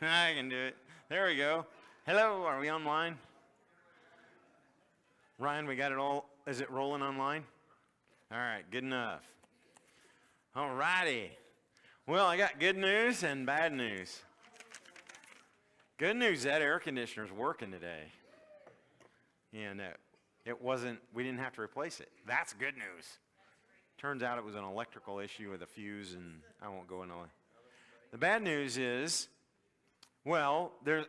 I can do it. There we go. Hello, are we online? Ryan, we got it all. Is it rolling online? All right, good enough. All righty. Well, I got good news and bad news. Good news, that air conditioner's working today. Yeah, no, it wasn't, we didn't have to replace it. That's good news. Turns out it was an electrical issue with a fuse, and I won't go into it. The bad news is, well, the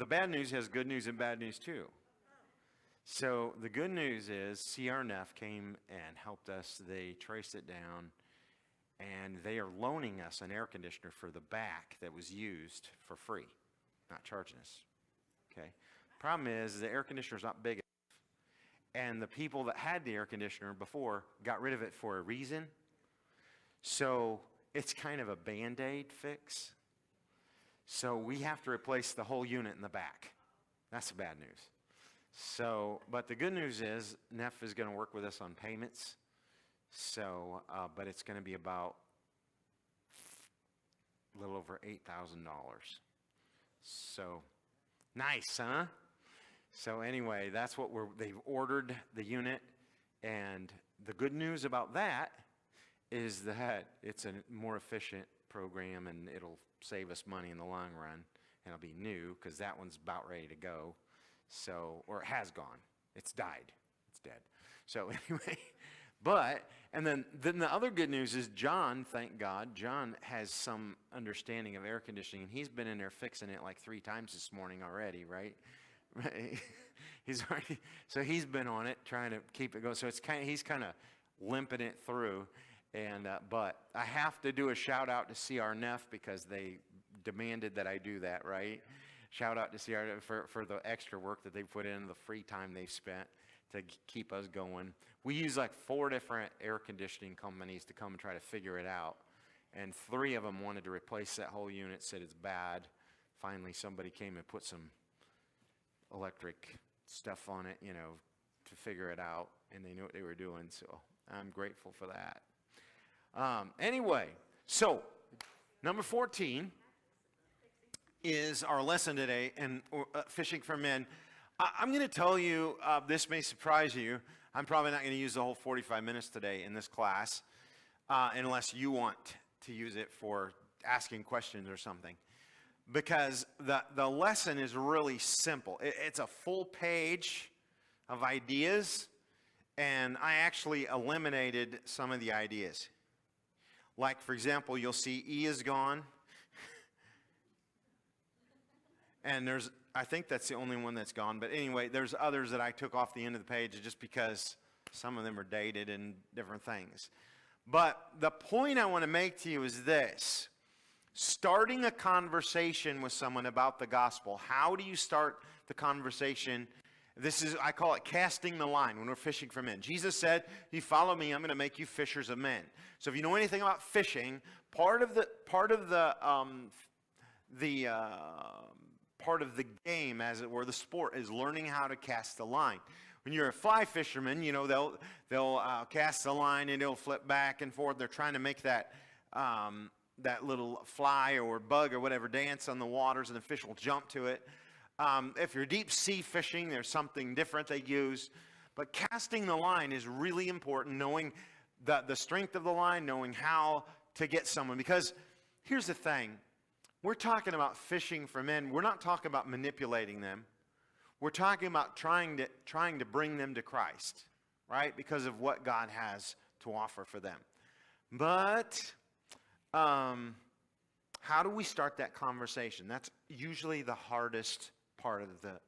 bad news has good news and bad news too. So the good news is CRNF came and helped us. They traced it down, and they are loaning us an air conditioner for the back that was used for free, not charging us. Okay. Problem is the air conditioner's not big enough, and the people that had the air conditioner before got rid of it for a reason. So it's kind of a Band-Aid fix. So we have to replace the whole unit in the back. That's the bad news. So, but the good news is NEF is going to work with us on payments. So, but it's going to be about a little over $8,000. So, nice, huh? So anyway, that's what they've ordered the unit. And the good news about that is that it's a more efficient program, and it'll save us money in the long run. And it'll be new because that one's about ready to go. So, or it has gone. It's died. It's dead. So anyway, and then the other good news is John, thank God, John has some understanding of air conditioning, and he's been in there fixing it like 3 times this morning already, right? So he's been on it, trying to keep it going. So he's kind of limping it through. And but I have to do a shout out to CRNF because they demanded that I do that, right? Shout out to CRNF for the extra work that they put in, the free time they've spent to keep us going. We use like 4 different air conditioning companies to come and try to figure it out. And 3 of them wanted to replace that whole unit, said it's bad. Finally, somebody came and put some electric stuff on it, to figure it out. And they knew what they were doing, so I'm grateful for that. Anyway, so number 14 is our lesson today, and fishing for men. I'm going to tell you, this may surprise you. I'm probably not going to use the whole 45 minutes today in this class, unless you want to use it for asking questions or something. Because the lesson is really simple. It's a full page of ideas, and I actually eliminated some of the ideas. Like, for example, you'll see E is gone. And I think that's the only one that's gone. But anyway, there's others that I took off the end of the page just because some of them are dated and different things. But the point I want to make to you is this. Starting a conversation with someone about the gospel. How do you start the conversation? I call it casting the line when we're fishing for men. Jesus said, "You follow me, I'm going to make you fishers of men." So if you know anything about fishing, part of the game, as it were, the sport, is learning how to cast the line. When you're a fly fisherman, they'll cast the line and it'll flip back and forth. They're trying to make that little fly or bug or whatever dance on the waters, and the fish will jump to it. If you're deep sea fishing, there's something different they use. But casting the line is really important, knowing the strength of the line, knowing how to get someone. Because here's the thing. We're talking about fishing for men. We're not talking about manipulating them. We're talking about trying to bring them to Christ, right? Because of what God has to offer for them. But how do we start that conversation? That's usually the hardest part of the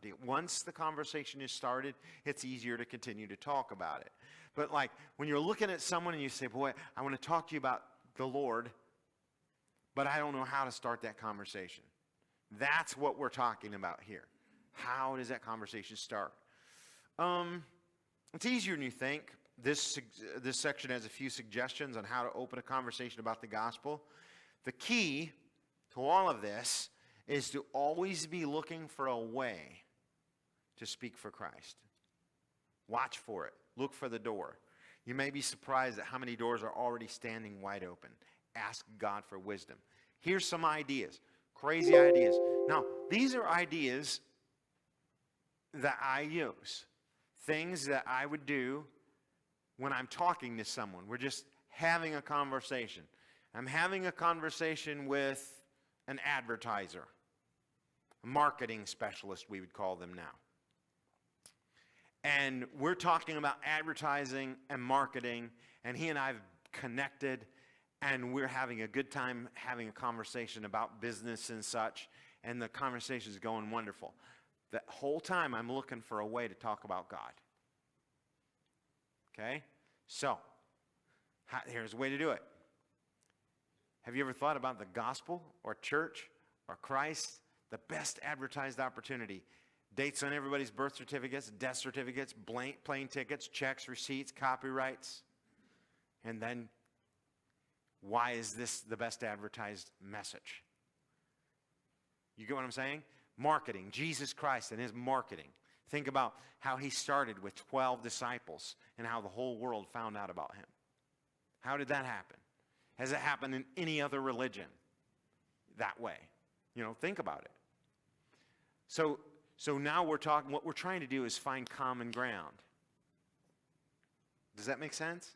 deal. Once the conversation is started, it's easier to continue to talk about it. But like when you're looking at someone and you say, "Boy, I want to talk to you about the Lord, but I don't know how to start that conversation." That's what we're talking about here. How does that conversation start? It's easier than you think. This section has a few suggestions on how to open a conversation about the gospel. The key to all of this is to always be looking for a way to speak for Christ. Watch for it. Look for the door. You may be surprised at how many doors are already standing wide open. Ask God for wisdom. Here's some ideas, crazy ideas. Now, these are ideas that I use, things that I would do when I'm talking to someone. We're just having a conversation. I'm having a conversation with an advertiser, a marketing specialist, we would call them now. And we're talking about advertising and marketing, and he and I have connected, and we're having a good time having a conversation about business and such, and the conversation is going wonderful. The whole time I'm looking for a way to talk about God. Okay? So, here's a way to do it. Have you ever thought about the gospel or church or Christ? The best advertised opportunity. Dates on everybody's birth certificates, death certificates, plane tickets, checks, receipts, copyrights. And then, why is this the best advertised message? You get what I'm saying? Marketing, Jesus Christ and his marketing. Think about how he started with 12 disciples and how the whole world found out about him. How did that happen? Has it happened in any other religion that way? You know, think about it. So now we're talking, what we're trying to do is find common ground. Does that make sense?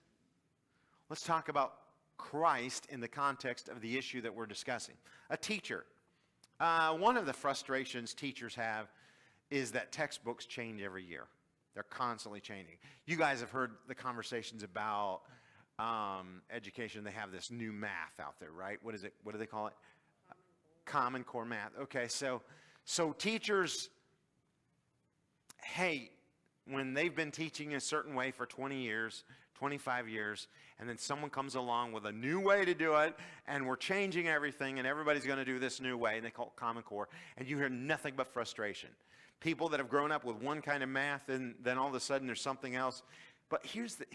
Let's talk about Christ in the context of the issue that we're discussing. A teacher. One of the frustrations teachers have is that textbooks change every year. They're constantly changing. You guys have heard the conversations about education. They have this new math out there, right? What is it? What do they call it? Common Core math. Okay, so teachers hate when they've been teaching a certain way for 20 years, 25 years, and then someone comes along with a new way to do it, and we're changing everything, and everybody's going to do this new way, and they call it Common Core, and you hear nothing but frustration. People that have grown up with one kind of math, and then all of a sudden there's something else. But here's the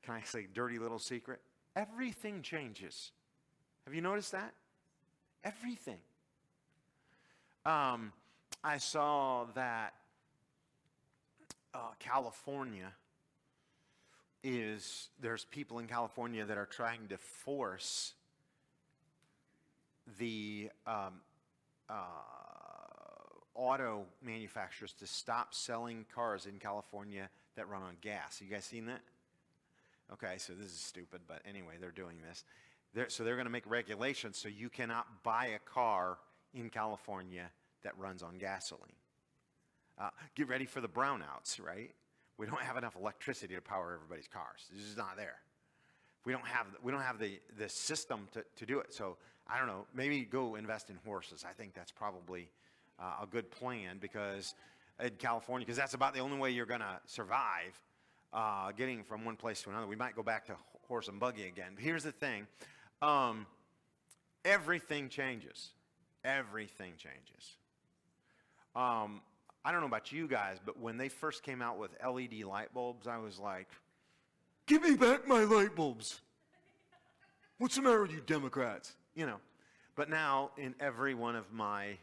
can I say dirty little secret? Everything changes. Have you noticed that? Everything. I saw that California there's people in California that are trying to force the auto manufacturers to stop selling cars in California that run on gas. You guys seen that? Okay, so this is stupid, but anyway, they're doing this. So they're going to make regulations so you cannot buy a car in California that runs on gasoline. Get ready for the brownouts, right? We don't have enough electricity to power everybody's cars. This is not there. We don't have the system to do it. So I don't know. Maybe go invest in horses. I think that's probably a good plan because in California, because that's about the only way you're going to survive getting from one place to another. We might go back to horse and buggy again. But here's the thing. Everything changes. Everything changes. I don't know about you guys, but when they first came out with LED light bulbs, I was like, give me back my light bulbs. What's the matter with you Democrats? You know. But now in every one of my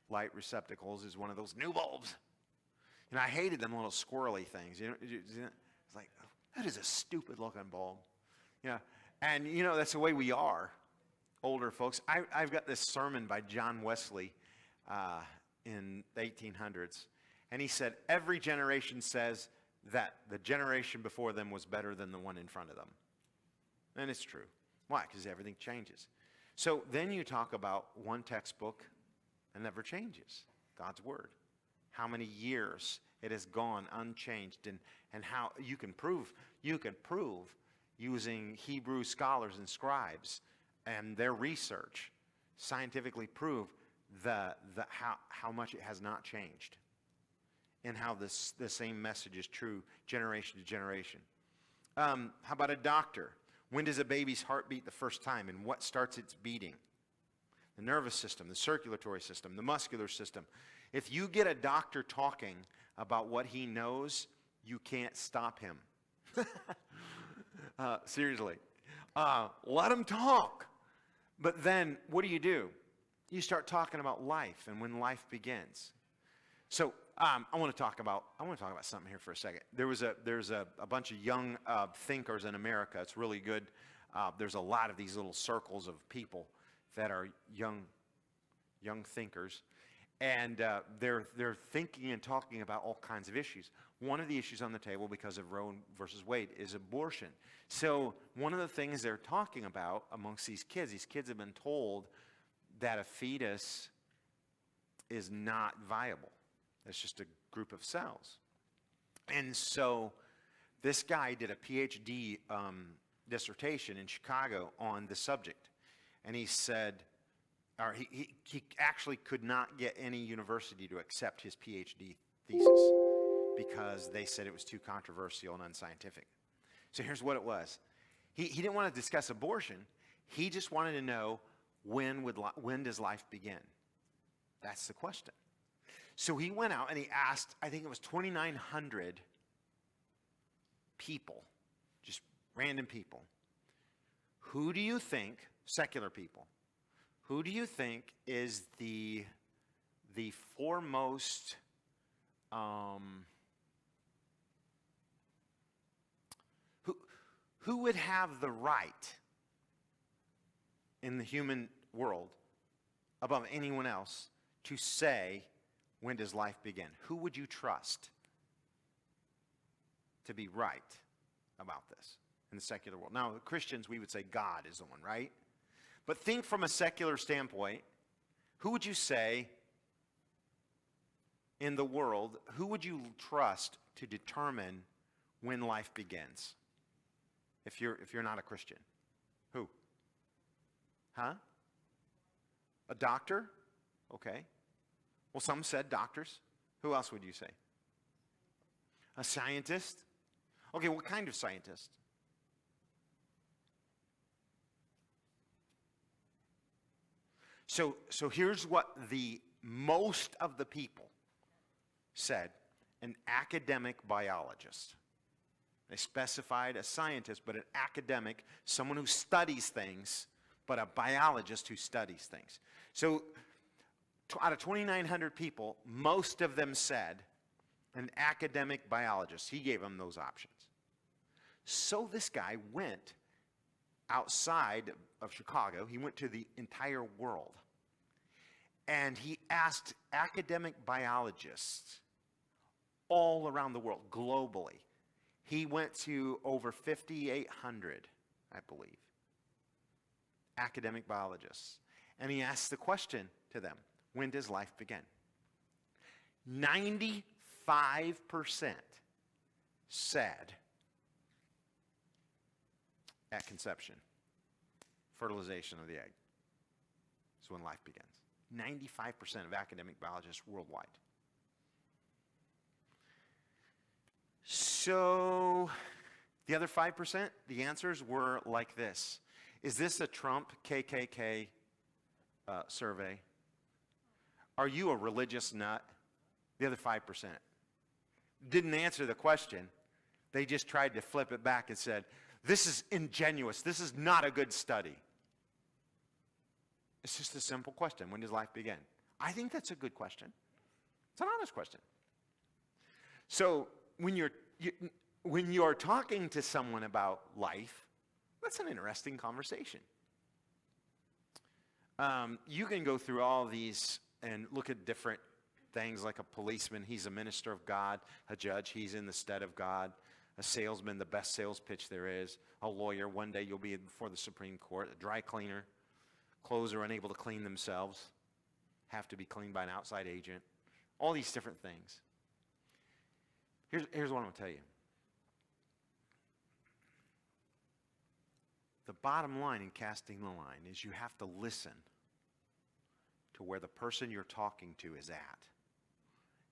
light receptacles is one of those new bulbs. And I hated them little squirrely things. You know, it's like, that is a stupid looking bulb. Yeah. And you know, that's the way we are, older folks. I've got this sermon by John Wesley in the 1800s. And he said, every generation says that the generation before them was better than the one in front of them. And it's true. Why? Because everything changes. So then you talk about one textbook and never changes, God's Word. How many years it has gone unchanged, and how you can prove using Hebrew scholars and scribes and their research, scientifically prove how much it has not changed, and how the same message is true generation to generation. How about a doctor? When does a baby's heart beat the first time, and what starts its beating? The nervous system, the circulatory system, the muscular system. If you get a doctor talking about what he knows, you can't stop him. Seriously. Let him talk. But then what do? You start talking about life and when life begins. So I want to talk about something here for a second. There's a bunch of young thinkers in America. It's really good. There's a lot of these little circles of people that are young thinkers, and they're thinking and talking about all kinds of issues. One of the issues on the table, because of Roe versus Wade, is abortion. So one of the things they're talking about amongst these kids have been told that a fetus is not viable. It's just a group of cells. And so this guy did a PhD dissertation in Chicago on the subject. And he said, or he actually could not get any university to accept his PhD thesis because they said it was too controversial and unscientific. So here's what it was. He didn't want to discuss abortion. He just wanted to know, when does life begin? That's the question. So he went out and he asked, I think it was 2,900 people, just random people, who do you think, secular people, who do you think is the foremost who would have the right in the human world above anyone else to say, when does life begin? Who would you trust to be right about this in the secular world? Now, Christians, we would say God is the one, right? But think from a secular standpoint, who would you say in the world, who would you trust to determine when life begins? If you're not a Christian. Who? Huh? A doctor? Okay. Well, some said doctors. Who else would you say? A scientist? Okay, what kind of scientist? So here's what the most of the people said: an academic biologist. They specified a scientist, but an academic, someone who studies things, but a biologist who studies things. So out of 2,900 people, most of them said an academic biologist. He gave them those options. So this guy went outside of Chicago. He went to the entire world. And he asked academic biologists all around the world, globally. He went to over 5,800, I believe, academic biologists. And he asked the question to them, when does life begin? 95% said at conception, fertilization of the egg is when life begins. 95% of academic biologists worldwide. So the other 5%, the answers were like this. Is this a Trump KKK survey? Are you a religious nut? The other 5% didn't answer the question. They just tried to flip it back and said, this is ingenuous. This is not a good study. It's just a simple question. When does life begin? I think that's a good question. It's an honest question. So when you're talking to someone about life, that's an interesting conversation. You can go through all these and look at different things, like a policeman, he's a minister of God. A judge, he's in the stead of God. A salesman, the best sales pitch there is. A lawyer, one day you'll be before the Supreme Court. A dry cleaner, clothes are unable to clean themselves, have to be cleaned by an outside agent. All these different things. Here's what I'm going to tell you. The bottom line in casting the line is you have to listen to where the person you're talking to is at.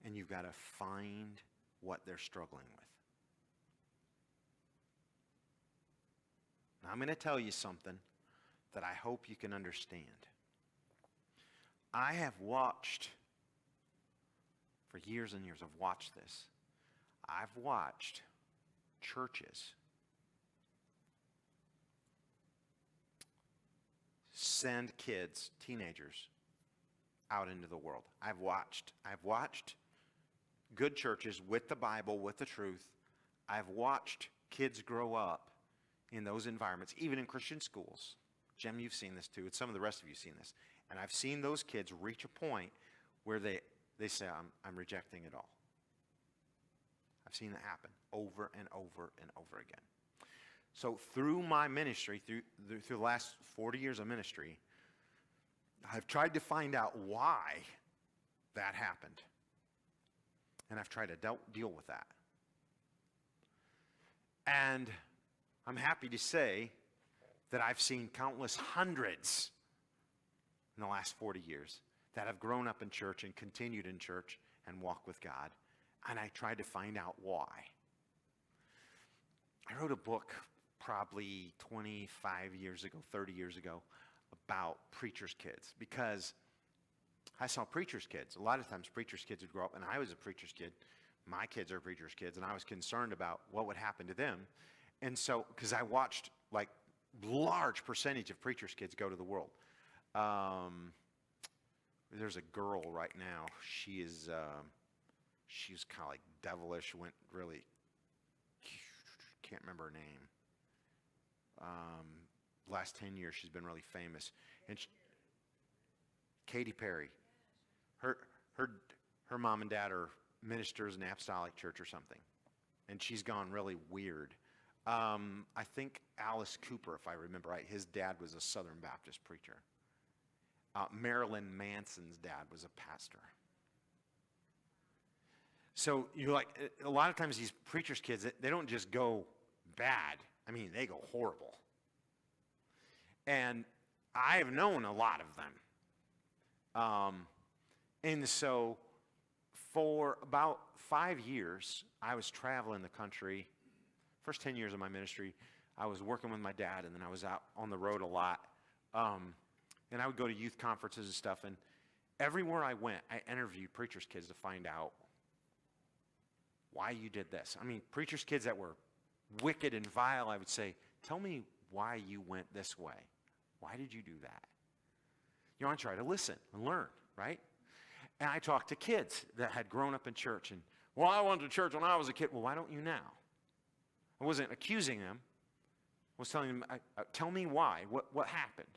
And you've got to find what they're struggling with. Now, I'm going to tell you something that I hope you can understand. I have watched, for years and years, I've watched this. I've watched churches send kids, teenagers, out into the world. I've watched good churches with the Bible, with the truth. I've watched kids grow up in those environments, even in Christian schools. Jim, you've seen this too, and some of the rest of you have seen this. And I've seen those kids reach a point where they say, I'm rejecting it all. I've seen it happen over and over and over again. So through my ministry, through the last 40 years of ministry, I've tried to find out why that happened. And I've tried to deal with that. And I'm happy to say that I've seen countless hundreds in the last 40 years that have grown up in church and continued in church and walk with God. And I tried to find out why. I wrote a book probably 25 years ago, 30 years ago, about preachers' kids, because I saw preachers' kids. A lot of times preachers' kids would grow up, and I was a preacher's kid. My kids are preachers' kids, and I was concerned about what would happen to them. And so, because I watched like large percentage of preachers' kids go to the world. There's a girl right now. She's kind of like devilish. Went really, can't remember her name. Last 10 years, she's been really famous. And Katy Perry. Her mom and dad are ministers in Apostolic Church or something, and she's gone really weird. I think Alice Cooper, if I remember right, his dad was a Southern Baptist preacher. Marilyn Manson's dad was a pastor. So you're like, a lot of times these preachers' kids, they don't just go bad. I mean, they go horrible. And I have known a lot of them. And so for about 5 years, I was traveling the country. First 10 years of my ministry, I was working with my dad, and then I was out on the road a lot. And I would go to youth conferences and stuff, and everywhere I went, I interviewed preachers' kids to find out why you did this. I mean, preachers' kids that were wicked and vile, I would say, tell me why you went this way. Why did you do that? You want to try to listen and learn, right? And I talked to kids that had grown up in church, and, well, I went to church when I was a kid. Well, why don't you now? I wasn't accusing them. I was telling them, tell me why. What happened?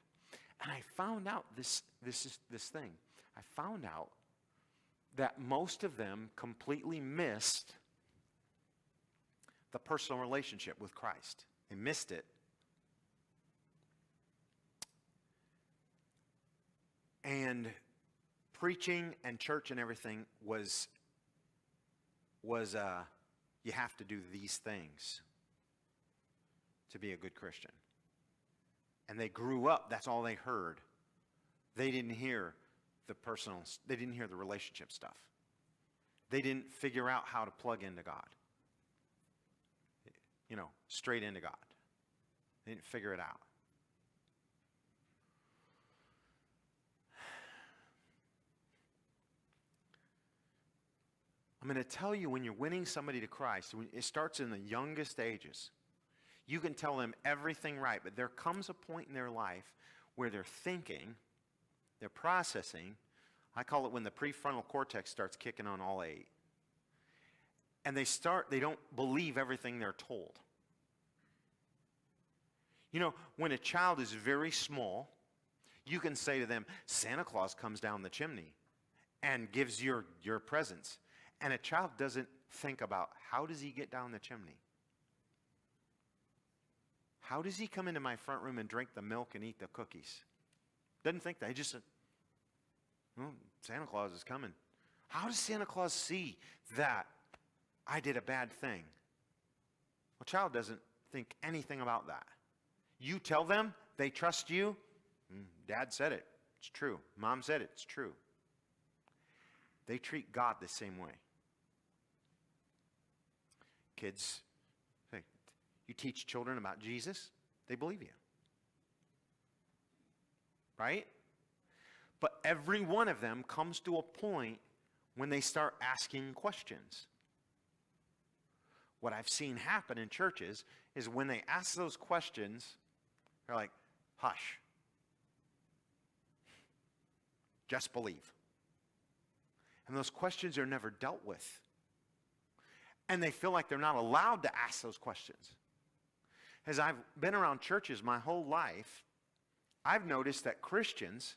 And I found out this thing. I found out that most of them completely missed the personal relationship with Christ. They missed it. And preaching and church and everything was you have to do these things to be a good Christian. And they grew up, that's all they heard. They didn't hear they didn't hear the relationship stuff. They didn't figure out how to plug into God. Straight into God. They didn't figure it out. I'm going to tell you, when you're winning somebody to Christ, it starts in the youngest ages. You can tell them everything right, but there comes a point in their life where they're thinking, they're processing. I call it when the prefrontal cortex starts kicking on all 8. And they don't believe everything they're told. When a child is very small, you can say to them, Santa Claus comes down the chimney and gives your presents. And a child doesn't think about, how does he get down the chimney? How does he come into my front room and drink the milk and eat the cookies? Doesn't think that. He just said, Santa Claus is coming. How does Santa Claus see that I did a bad thing? A child doesn't think anything about that. You tell them, they trust you. Dad said it. It's true. Mom said it. It's true. They treat God the same way. Kids, you teach children about Jesus, they believe you. Right? But every one of them comes to a point when they start asking questions. What I've seen happen in churches is when they ask those questions, they're like, hush. Just believe. And those questions are never dealt with. And they feel like they're not allowed to ask those questions. as I've been around churches my whole life, I've noticed that Christians,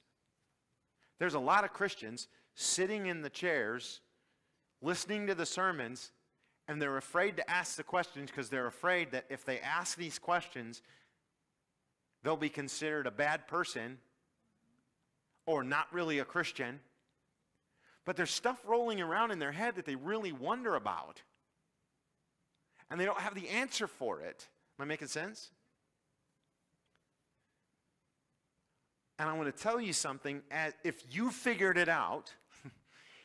there's a lot of Christians sitting in the chairs, listening to the sermons, and they're afraid to ask the questions because they're afraid that if they ask these questions, they'll be considered a bad person or not really a Christian. But there's stuff rolling around in their head that they really wonder about. And they don't have the answer for it. Am I making sense? And I want to tell you something. If you figured it out,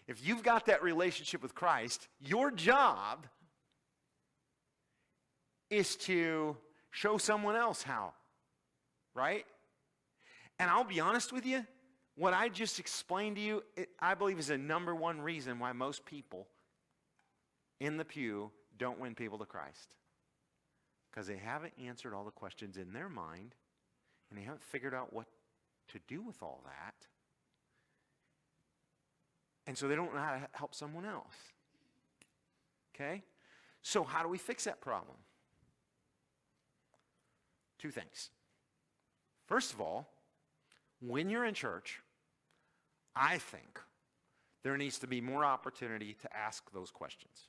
if you've got that relationship with Christ, your job is to show someone else how. Right? And I'll be honest with you, what I just explained to you, I believe is the number one reason why most people in the pew don't win people to Christ. Because they haven't answered all the questions in their mind, and they haven't figured out what to do with all that. And so they don't know how to help someone else. Okay? So how do we fix that problem? Two things. First of all, when you're in church, I think there needs to be more opportunity to ask those questions.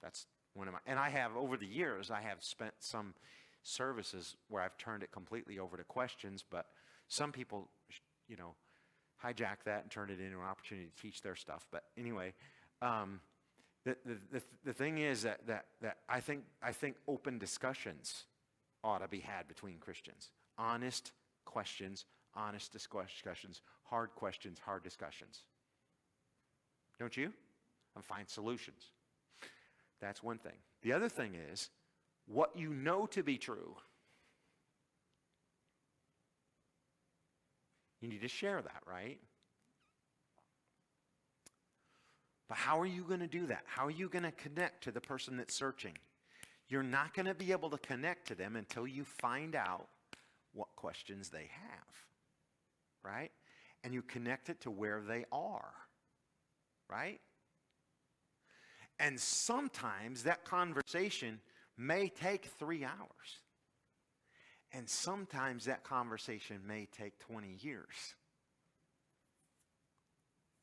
That's one of my, and I have, over the years, I have spent some services where I've turned it completely over to questions, but some people, hijack that and turn it into an opportunity to teach their stuff. But anyway, the thing is that I think open discussions ought to be had between Christians. Honest questions, honest discussions, hard questions, hard discussions. Don't you? And find solutions. That's one thing. The other thing is, what you know to be true, you need to share that, right? But how are you going to do that? How are you going to connect to the person that's searching? You're not going to be able to connect to them until you find out what questions they have, right? And you connect it to where they are, right? And sometimes that conversation may take 3 hours. And sometimes that conversation may take 20 years.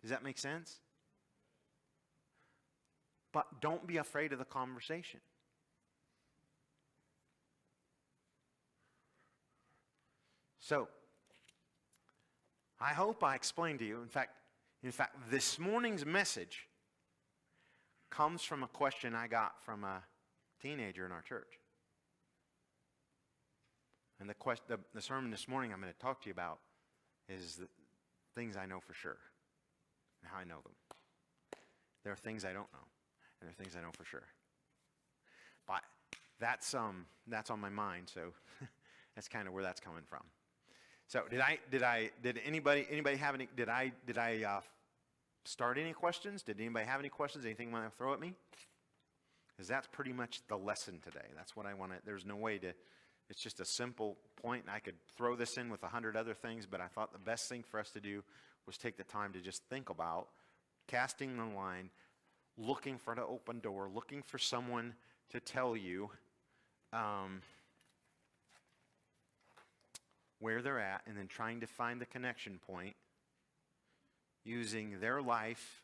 Does that make sense? But don't be afraid of the conversation. So, I hope I explained to you, in fact, this morning's message comes from a question I got from a teenager in our church. And the sermon this morning I'm going to talk to you about is the things I know for sure and how I know them. There are things I don't know, and there are things I know for sure. But that's on my mind, so that's kind of where that's coming from. So did anybody have any? Did I start any questions? Did anybody have any questions? Anything you want to throw at me? Because that's pretty much the lesson today. That's what I want to. There's no way to. It's just a simple point, and I could throw this in with 100 other things, but I thought the best thing for us to do was take the time to just think about casting the line, looking for the open door, looking for someone to tell you where they're at, and then trying to find the connection point using their life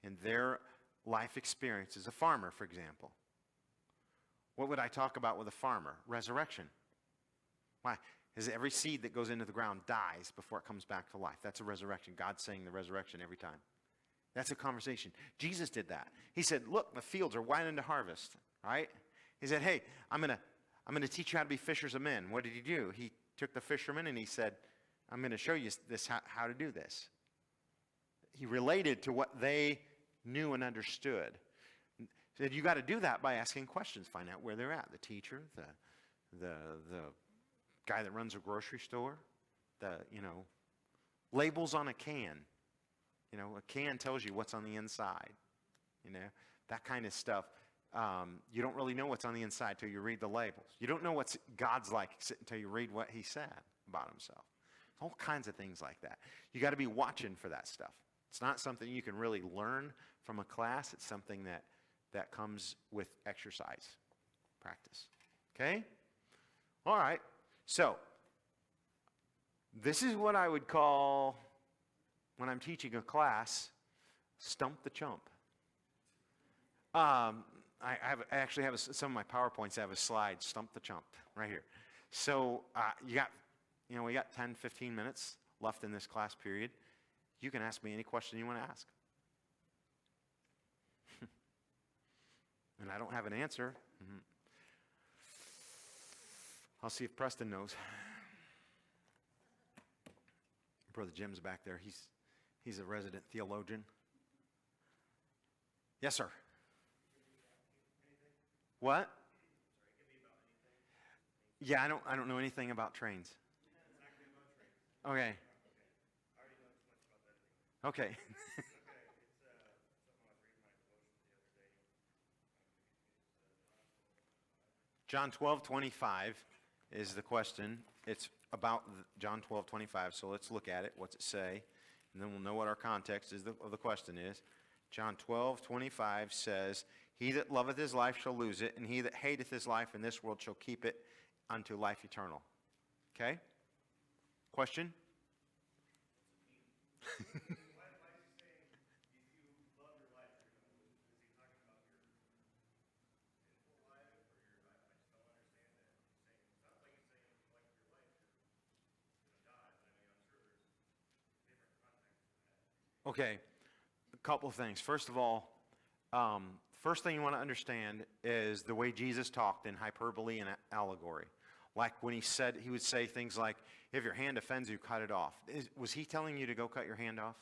and their life experience as a farmer, for example. What would I talk about with a farmer? Resurrection. Why? Because every seed that goes into the ground dies before it comes back to life. That's a resurrection. God's saying the resurrection every time. That's a conversation. Jesus did that. He said, look, the fields are wide into harvest, right? He said, hey, I'm going to teach you how to be fishers of men. What did he do? He took the fishermen and he said, I'm going to show you this how to do this. He related to what they knew and understood. He said, you got to do that by asking questions. Find out where they're at. The teacher, the guy that runs a grocery store, labels on a can. A can tells you what's on the inside. That kind of stuff. You don't really know what's on the inside till you read the labels. You don't know what God's like until you read what he said about himself. All kinds of things like that. You got to be watching for that stuff. It's not something you can really learn from a class. It's something that comes with exercise, practice. Okay? All right. So, this is what I would call, when I'm teaching a class, stump the chump. I actually have some of my PowerPoints have a slide, stump the chump, right here. So we got 10, 15 minutes left in this class period. You can ask me any question you want to ask. And I don't have an answer. I'll see if Preston knows. Brother Jim's back there. He's a resident theologian. Yes, sir. What? Yeah, I don't know anything about trains. Okay. Okay. John 12:25 is the question. It's about John 12:25, so let's look at it. What's it say? And then we'll know what our context of the question is. John 12:25 says, "He that loveth his life shall lose it, and he that hateth his life in this world shall keep it unto life eternal." Okay? Question? Okay, a couple of things. First of all, first thing you want to understand is the way Jesus talked in hyperbole and allegory. Like when he would say things like, if your hand offends you, cut it off. Was he telling you to go cut your hand off?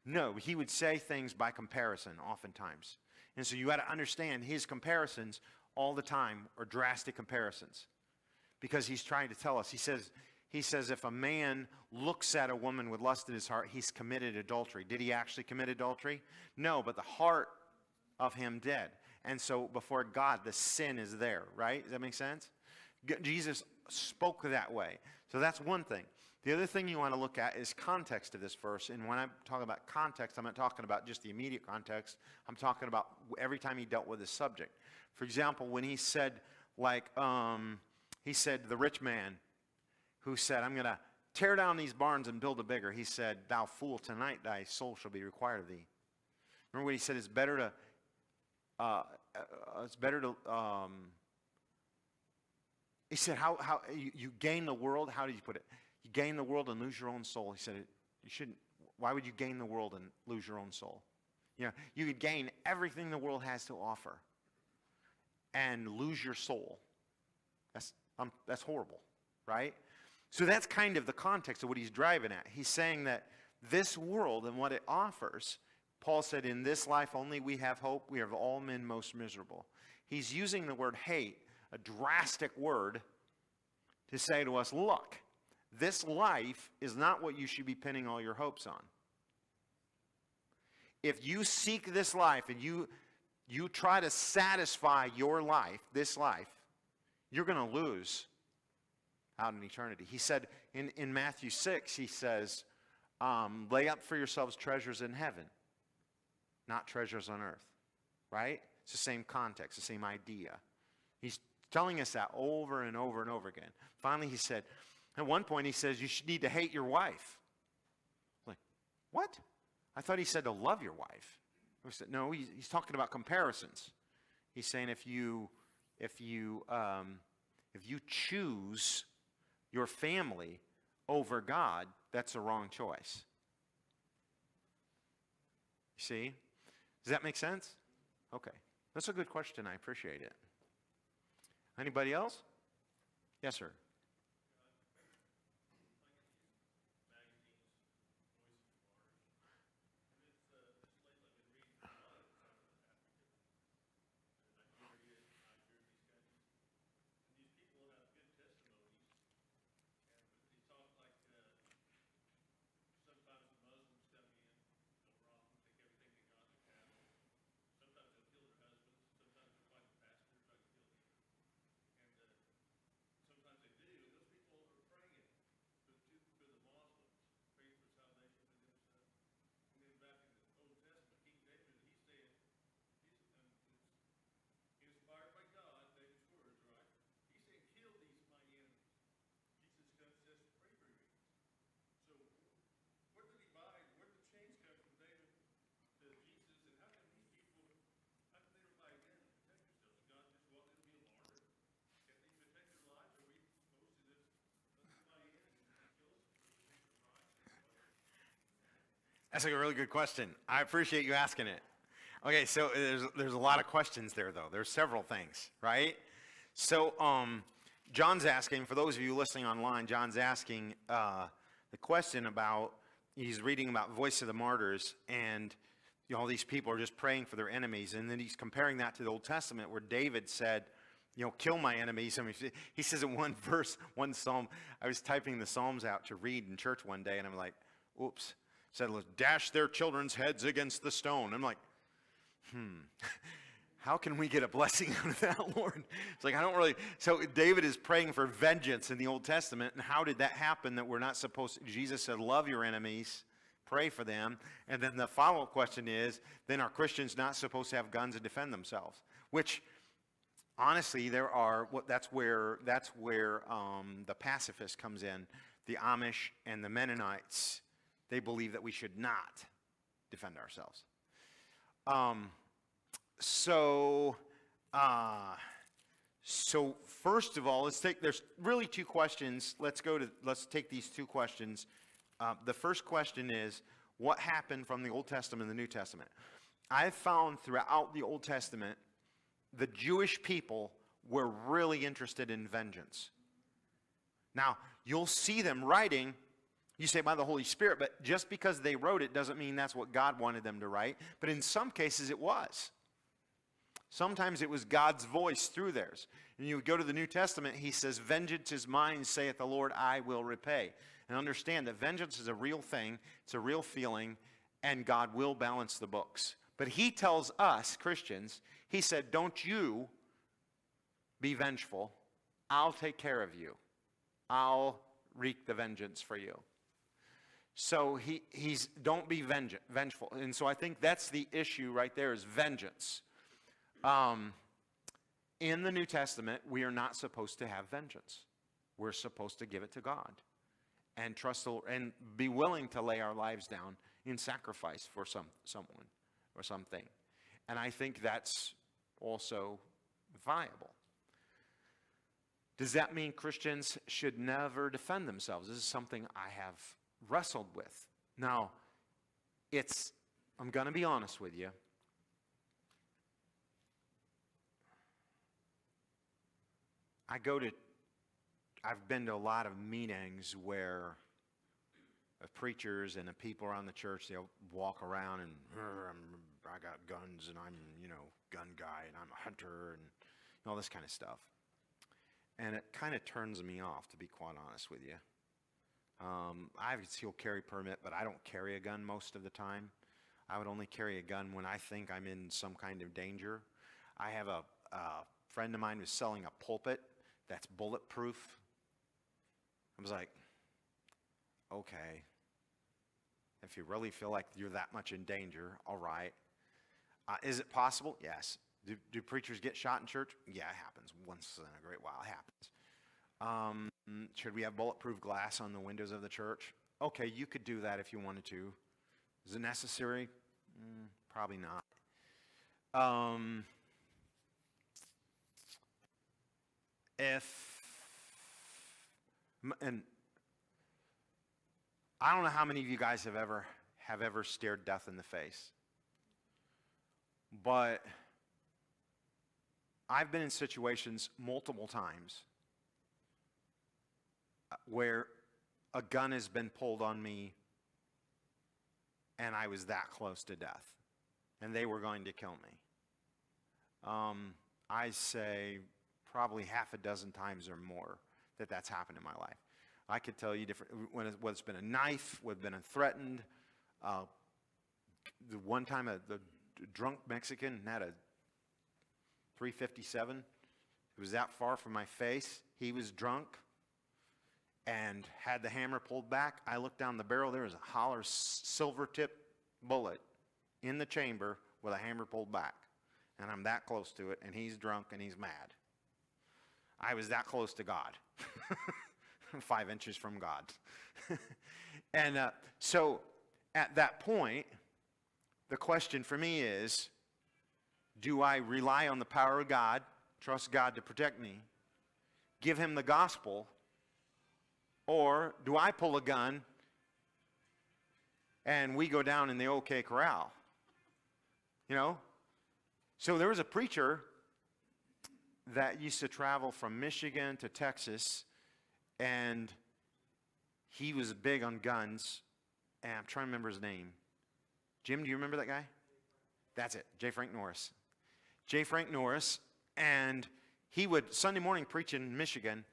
No, he would say things by comparison oftentimes. And so you got to understand his comparisons all the time are drastic comparisons. Because he's trying to tell us, he says if a man looks at a woman with lust in his heart, he's committed adultery. Did he actually commit adultery? No, but the heart of him did. And so before God, the sin is there, right? Does that make sense? Jesus spoke that way. So that's one thing. The other thing you want to look at is context of this verse. And when I'm talking about context, I'm not talking about just the immediate context. I'm talking about every time he dealt with this subject. For example, when he said, the rich man who said, I'm going to tear down these barns and build a bigger. He said, thou fool, tonight thy soul shall be required of thee. Remember what he said, it's better to he said, how you gain the world, how did you put it? You gain the world and lose your own soul. He said, you shouldn't, why would you gain the world and lose your own soul? You know, you could gain everything the world has to offer and lose your soul. That's horrible, right? So that's kind of the context of what he's driving at. He's saying that this world and what it offers, Paul said, in this life only we have hope, we are of all men most miserable. He's using the word hate, a drastic word, to say to us, look, this life is not what you should be pinning all your hopes on. If you seek this life and you try to satisfy your life, this life, you're going to lose out in eternity. He said in Matthew 6, he says, lay up for yourselves treasures in heaven, not treasures on earth, right? It's the same context, the same idea. He's telling us that over and over and over again. Finally, he said, at one point he says, you should need to hate your wife. Like, what? I thought he said to love your wife. I said, no, he's talking about comparisons. He's saying if you choose your family over God, that's a wrong choice. You see? Does that make sense? Okay. That's a good question. I appreciate it. Anybody else? Yes, sir. That's a really good question. I appreciate you asking it. Okay, so there's a lot of questions there, though. There's several things, right? So John's asking, for those of you listening online, John's asking the question about, he's reading about Voice of the Martyrs, and all these people are just praying for their enemies, and then he's comparing that to the Old Testament where David said, kill my enemies. I mean, he says in one verse, one psalm, I was typing the Psalms out to read in church one day, and I'm like, oops. Said, let's dash their children's heads against the stone. I'm like, how can we get a blessing out of that, Lord? It's like, I don't really. So David is praying for vengeance in the Old Testament. And how did that happen that we're not supposed to? Jesus said, love your enemies, pray for them. And then the follow-up question is, then are Christians not supposed to have guns and defend themselves? Which, honestly, that's where the pacifist comes in. The Amish and the Mennonites, they believe that we should not defend ourselves. So first of all, there's really two questions. Let's take these two questions. The first question is, what happened from the Old Testament and the New Testament? I've found throughout the Old Testament, the Jewish people were really interested in vengeance. Now, you'll see them writing, you say by the Holy Spirit, but just because they wrote it doesn't mean that's what God wanted them to write. But in some cases it was. Sometimes it was God's voice through theirs. And you go to the New Testament, he says, vengeance is mine, saith the Lord, I will repay. And understand that vengeance is a real thing, it's a real feeling, and God will balance the books. But he tells us, Christians, he said, don't you be vengeful. I'll take care of you. I'll wreak the vengeance for you. So he's don't be vengeful. And so I think that's the issue right there, is vengeance. In the New Testament, we are not supposed to have vengeance. We're supposed to give it to God and trust and be willing to lay our lives down in sacrifice for someone or something. And I think that's also viable. Does that mean Christians should never defend themselves? This is something I have wrestled with. Now, I'm going to be honest with you. I've been to a lot of meetings where preachers and the people around the church, they'll walk around and, I got guns and I'm, gun guy and I'm a hunter and all this kind of stuff. And it kind of turns me off, to be quite honest with you. I have a concealed carry permit, but I don't carry a gun most of the time. I would only carry a gun when I think I'm in some kind of danger. I have a friend of mine who's selling a pulpit that's bulletproof. I was like, okay, if you really feel like you're that much in danger, all right. Is it possible? Yes. Do preachers get shot in church? Yeah, it happens. Once in a great while, it happens. Should we have bulletproof glass on the windows of the church? Okay, you could do that if you wanted to. Is it necessary? Probably not. And I don't know how many of you guys have ever stared death in the face, but I've been in situations multiple times where a gun has been pulled on me and I was that close to death and they were going to kill me. I say probably half a dozen times or more that's happened in my life. I could tell you different, when it's been a knife, when it's been threatened. The one time the drunk Mexican had a .357. It was that far from my face. He was drunk and had the hammer pulled back. I looked down the barrel. There was a hollow silver tip bullet in the chamber with a hammer pulled back. And I'm that close to it, and he's drunk and he's mad. I was that close to God. 5 inches from God. And so at that point, the question for me is, do I rely on the power of God, trust God to protect me, give him the gospel, or do I pull a gun and we go down in the OK Corral. You know? So there was a preacher that used to travel from Michigan to Texas, and he was big on guns, and I'm trying to remember his name. Jim, do you remember that guy? That's it, J. Frank Norris. J. Frank Norris, and he would, Sunday morning preach in Michigan,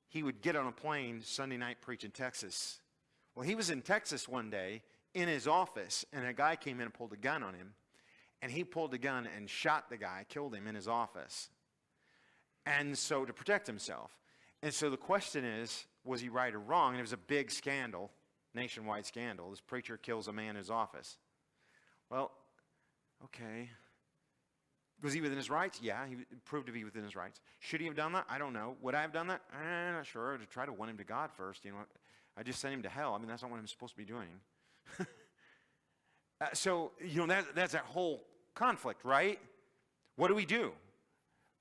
he would get on a plane Sunday night preach in Texas. Well, he was in Texas one day in his office, and a guy came in and pulled a gun on him, and he pulled the gun and shot the guy, killed him in his office. And so to protect himself. And so the question is, was he right or wrong? And it was a big scandal, nationwide scandal. This preacher kills a man in his office. Well, okay. Was he within his rights? Yeah, he proved to be within his rights. Should he have done that? I don't know. Would I have done that? I'm not sure. To try to win him to God first, you know. I just sent him to hell. I mean, that's not what I'm supposed to be doing. So, you know, that's that whole conflict, right? What do we do?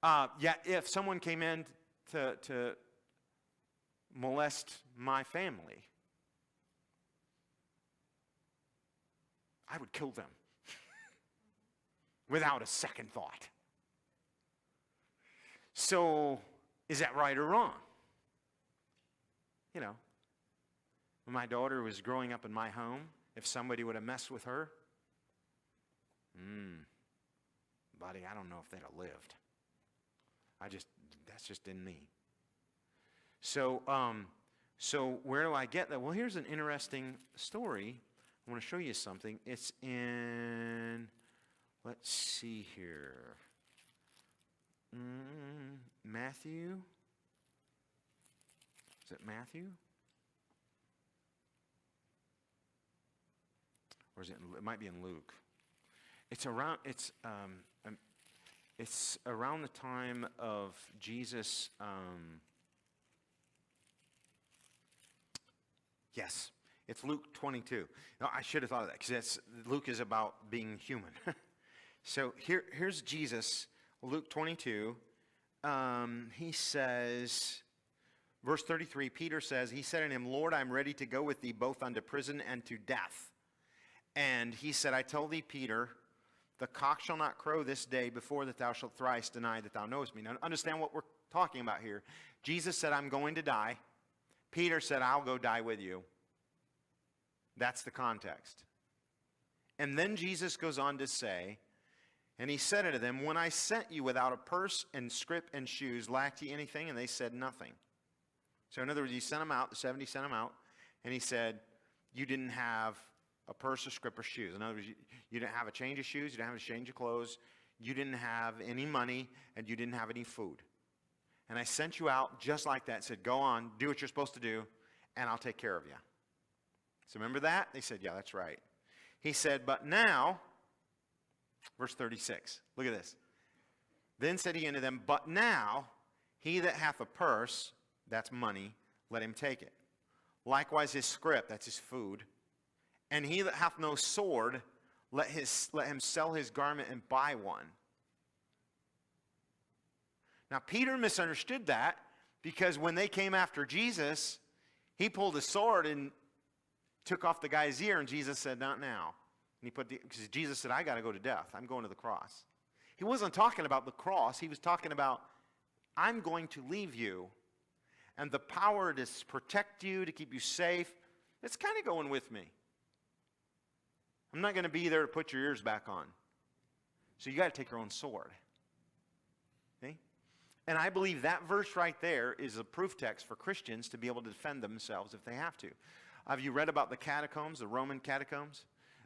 Yeah, if someone came in to molest my family, I would kill them without a second thought. So, is that right or wrong? You know, when my daughter was growing up in my home, if somebody would have messed with her, buddy, I don't know if they'd have lived. That's just in me. So where do I get that? Well, here's an interesting story. I want to show you something. It's in, let's see here, Matthew. Is it Matthew? Or is it might be in Luke. It's around the time of Jesus. Yes, it's Luke 22. No, I should have thought of that because Luke is about being human. So here's Jesus, Luke 22. He says, verse 33, Peter says, he said unto him, Lord, I'm ready to go with thee both unto prison and to death. And he said, I tell thee, Peter, the cock shall not crow this day before that thou shalt thrice deny that thou knowest me. Now understand what we're talking about here. Jesus said, I'm going to die. Peter said, I'll go die with you. That's the context. And then Jesus goes on to say, and he said unto them, when I sent you without a purse and scrip and shoes, lacked ye anything? And they said, nothing. So in other words, he sent them out, the 70 sent them out, and he said, you didn't have a purse, a scrip, or shoes. In other words, you didn't have a change of shoes, you didn't have a change of clothes, you didn't have any money, and you didn't have any food. And I sent you out just like that, said, go on, do what you're supposed to do, and I'll take care of you. So remember that? They said, yeah, that's right. He said, but now, verse 36, look at this. Then said he unto them, but now, he that hath a purse, that's money, let him take it. Likewise his scrip, that's his food. And he that hath no sword, let him sell his garment and buy one. Now Peter misunderstood that because when they came after Jesus, he pulled a sword and took off the guy's ear, and Jesus said, not now. And because Jesus said, I got to go to death. I'm going to the cross. He wasn't talking about the cross. He was talking about, I'm going to leave you. And the power to protect you, to keep you safe, it's kind of going with me. I'm not going to be there to put your ears back on. So you got to take your own sword. Okay? And I believe that verse right there is a proof text for Christians to be able to defend themselves if they have to. Have you read about the catacombs, the Roman catacombs?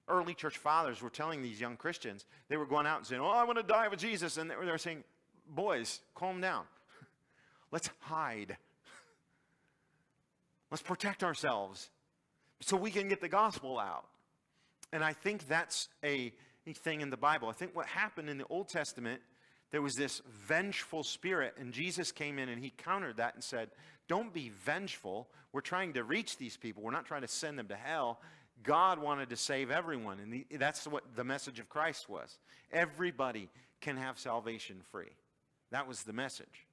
Early church fathers were telling these young Christians, they were going out and saying, oh, I want to die with Jesus. And they were saying, boys, calm down. Let's hide. Let's protect ourselves so we can get the gospel out. And I think that's a thing in the Bible. I think what happened in the Old Testament, there was this vengeful spirit, and Jesus came in and he countered that and said, don't be vengeful. We're trying to reach these people. We're not trying to send them to hell. God wanted to save everyone, and that's what the message of Christ was. Everybody can have salvation free. That was the message.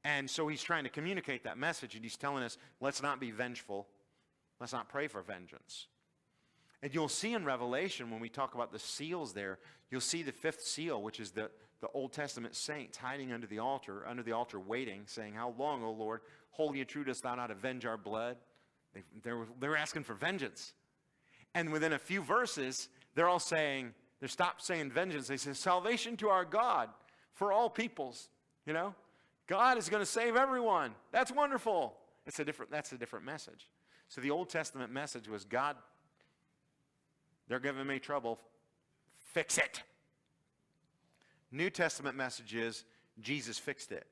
And so he's trying to communicate that message, and he's telling us, let's not be vengeful. Let's not pray for vengeance. And you'll see in Revelation, when we talk about the seals there, you'll see the fifth seal, which is the Old Testament saints hiding under the altar waiting, saying, how long, O Lord, holy and true dost thou not avenge our blood? They were asking for vengeance. And within a few verses, they're all saying, they stopped saying vengeance. They say, salvation to our God for all peoples. You know, God is going to save everyone. That's wonderful. That's a different message. So the Old Testament message was, God, they're giving me trouble. Fix it. New Testament message is, Jesus fixed it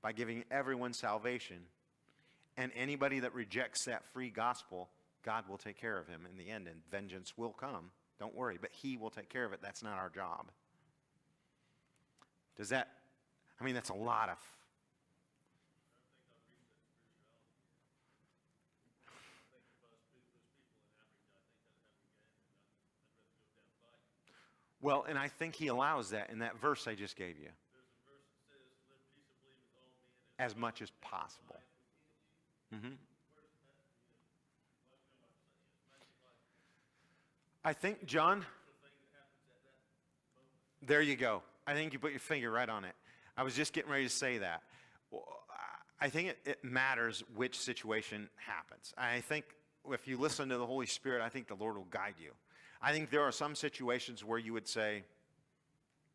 by giving everyone salvation. And anybody that rejects that free gospel, God will take care of him in the end, and vengeance will come. Don't worry, but he will take care of it. That's not our job. That's a lot of... Well, and I think he allows that in that verse I just gave you. As much as possible. Mm-hmm. I think, John, there you go. I think you put your finger right on it. I was just getting ready to say that. I think it matters which situation happens. I think if you listen to the Holy Spirit, I think the Lord will guide you. I think there are some situations where you would say,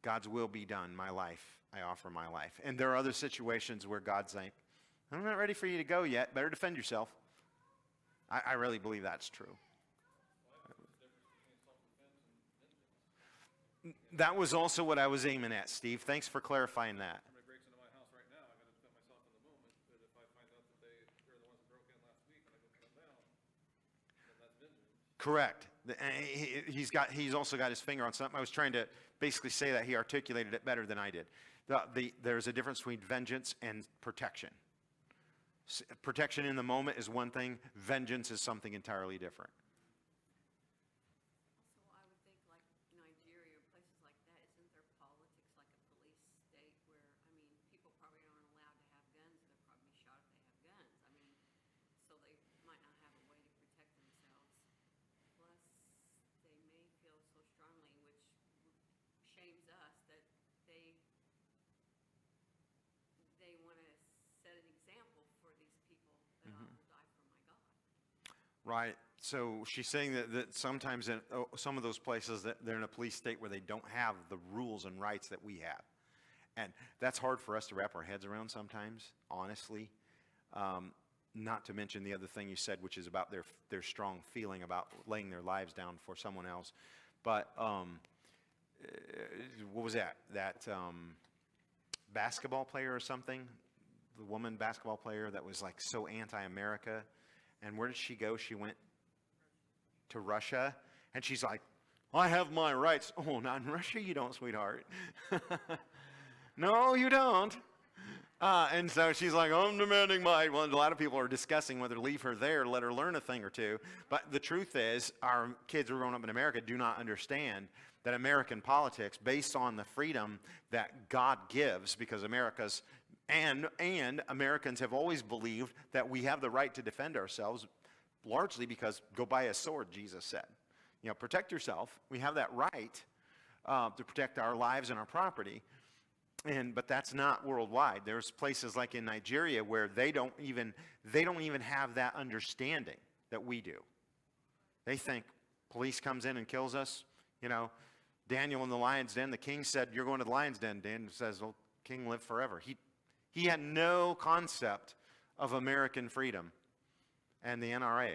God's will be done, my life, I offer my life. And there are other situations where God's saying, I'm not ready for you to go yet, better defend yourself. I really believe that's true. That was also what I was aiming at, Steve. Thanks for clarifying that. Somebody breaks into my house right now, I got to defend myself in the moment. But if I find out that they're the ones that broke in last week and I go cut them down, then that's vengeance. Correct. He's also got his finger on something. I was trying to basically say that. He articulated it better than I did. There's a difference between vengeance and protection. Protection in the moment is one thing. Vengeance is something entirely different. So I would think like Nigeria or places like that, isn't there politics like a police state where, people probably aren't allowed to have guns, they'll probably be shot if they have guns. So they might not have a way to protect themselves. Plus, they may feel so strongly, which shames us, that they want to set an example for these people that I will die for my God. Right. So she's saying that sometimes in some of those places that they're in a police state where they don't have the rules and rights that we have. And that's hard for us to wrap our heads around sometimes, honestly. Not to mention the other thing you said, which is about their strong feeling about laying their lives down for someone else. But what was that? That basketball player or something? The woman basketball player that was like so anti-America. And where did she go? She went to Russia. And she's like, I have my rights. Oh, not in Russia you don't, sweetheart. No, you don't. And so she's like, I'm demanding my... Well, a lot of people are discussing whether to leave her there, let her learn a thing or two. But the truth is, our kids who are growing up in America do not understand that American politics, based on the freedom that God gives, because America's... And Americans have always believed that we have the right to defend ourselves, largely because go buy a sword, Jesus said. Protect yourself. We have that right to protect our lives and our property. But that's not worldwide. There's places like in Nigeria where they don't even have that understanding that we do. They think police comes in and kills us. Daniel in the lion's den, the king said, you're going to the lion's den. Daniel says, well, king live forever. He had no concept of American freedom and the NRA.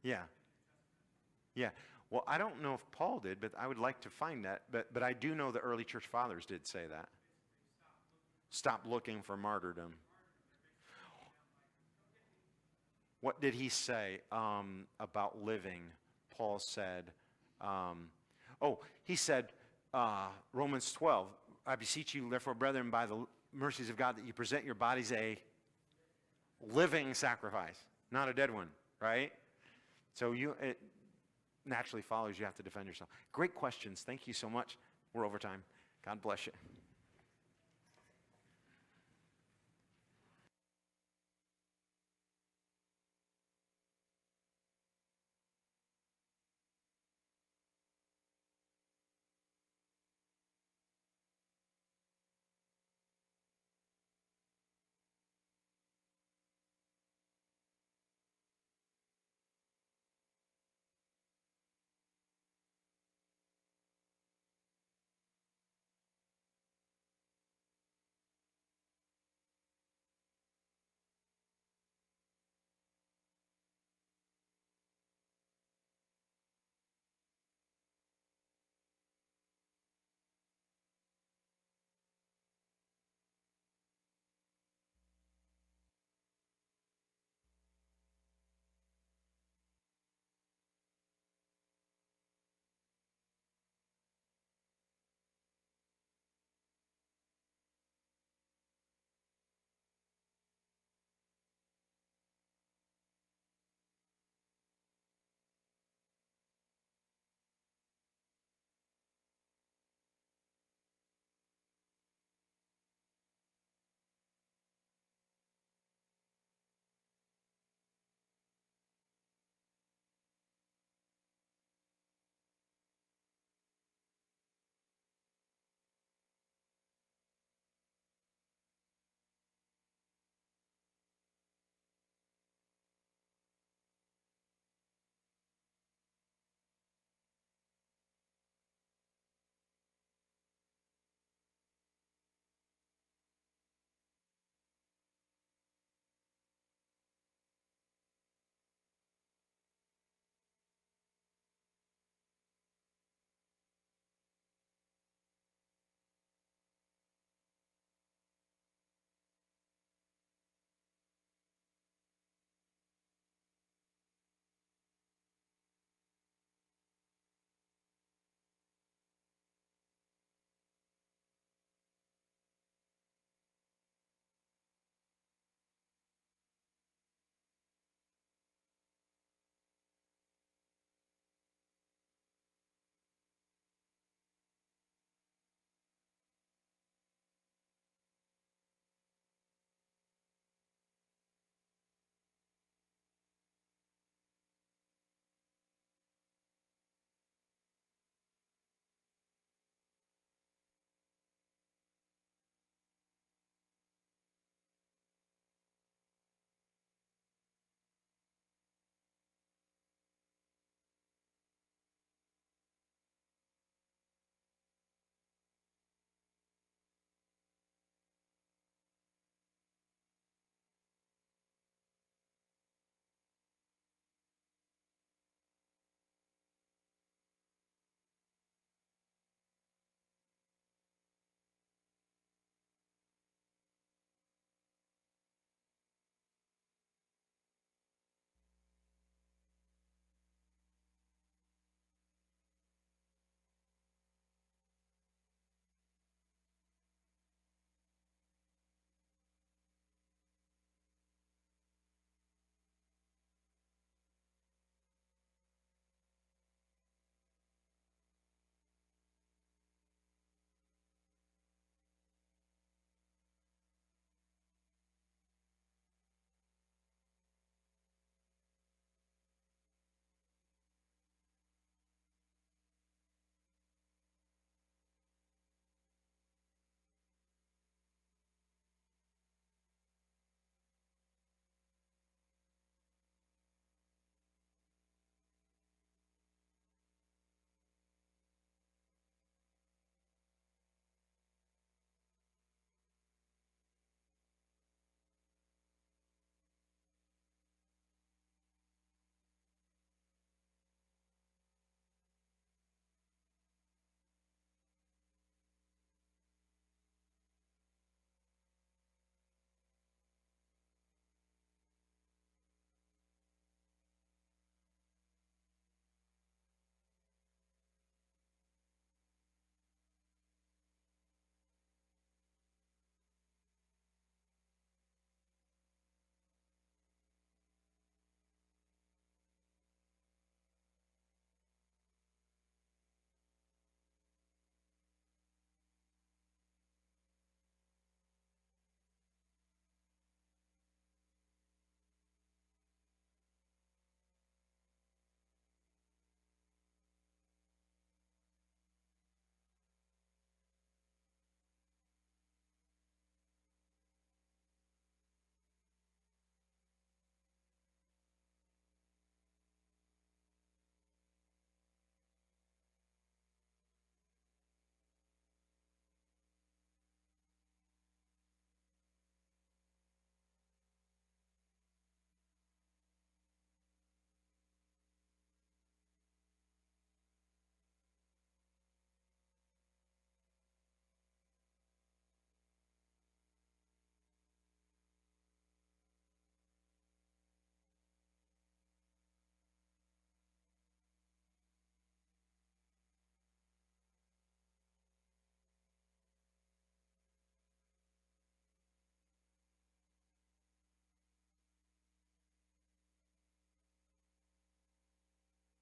Yeah. Yeah. Well, I don't know if Paul did, but I would like to find that. But I do know the early church fathers did say that. Stop looking for martyrdom. What did he say about living? Paul said, he said, Romans 12, I beseech you, therefore, brethren, by the mercies of God, that you present your bodies a living sacrifice, not a dead one, right? So it naturally follows you have to defend yourself. Great questions. Thank you so much. We're over time. God bless you.